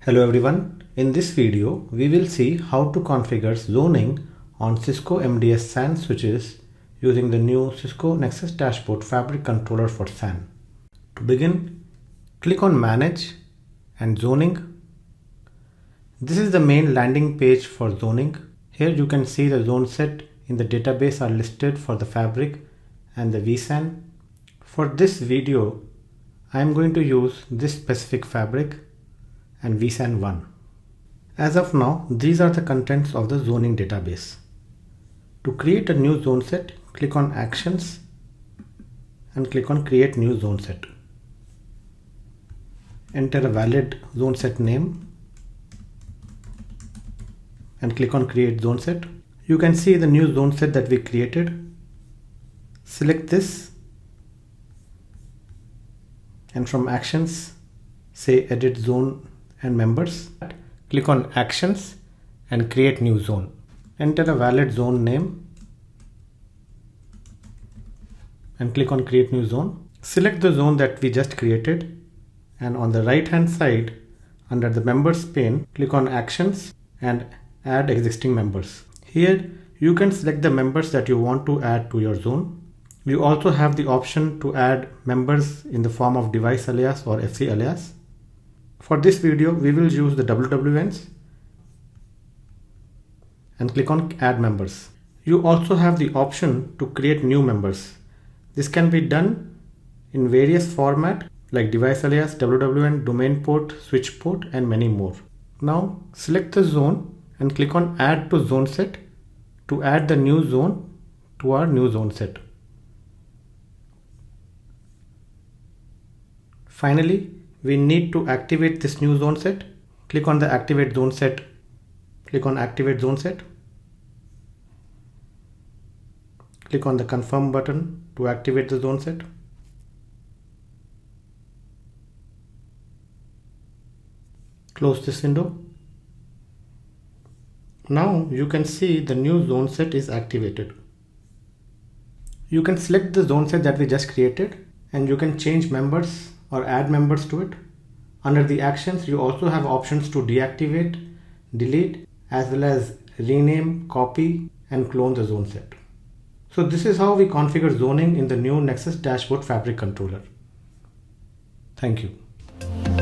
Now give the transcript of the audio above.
Hello everyone, in this video we will see how to configure zoning on Cisco MDS SAN switches using the new Cisco Nexus Dashboard Fabric Controller for SAN. To begin, click on Manage and Zoning. This is the main landing page for zoning. Here you can see the zone set in the database are listed for the Fabric and the vSAN. For this video, I am going to use this specific Fabric and vSAN 1. As of now, these are the contents of the zoning database. To create a new zone set, click on Actions and click on Create New Zone Set. Enter a valid zone set name and click on Create Zone Set. You can see the new zone set that we created. Select this and from Actions, say Edit Zone and Members. Click on Actions and Create New Zone. Enter a valid zone name and click on Create New Zone. Select the zone that we just created and on the right hand side under the Members pane, click on Actions and Add Existing Members. Here you can select the members that you want to add to your zone. You also have the option to add members in the form of device alias or FC alias. For this video, we will use the WWNs and click on Add Members. You also have the option to create new members. This can be done in various formats like device alias, WWN, domain port, switch port, and many more. Now select the zone and click on Add to Zone Set to add the new zone to our new zone set. Finally, we need to activate this new zone set. Click on the Activate Zone Set. Click on Activate Zone Set. Click on the Confirm button to activate the zone set. Close this window. Now you can see the new zone set is activated. You can select the zone set that we just created and you can change members or add members to it. Under the actions, you also have options to deactivate, delete, as well as rename, copy, and clone the zone set. So this is how we configure zoning in the new Nexus Dashboard Fabric Controller. Thank you.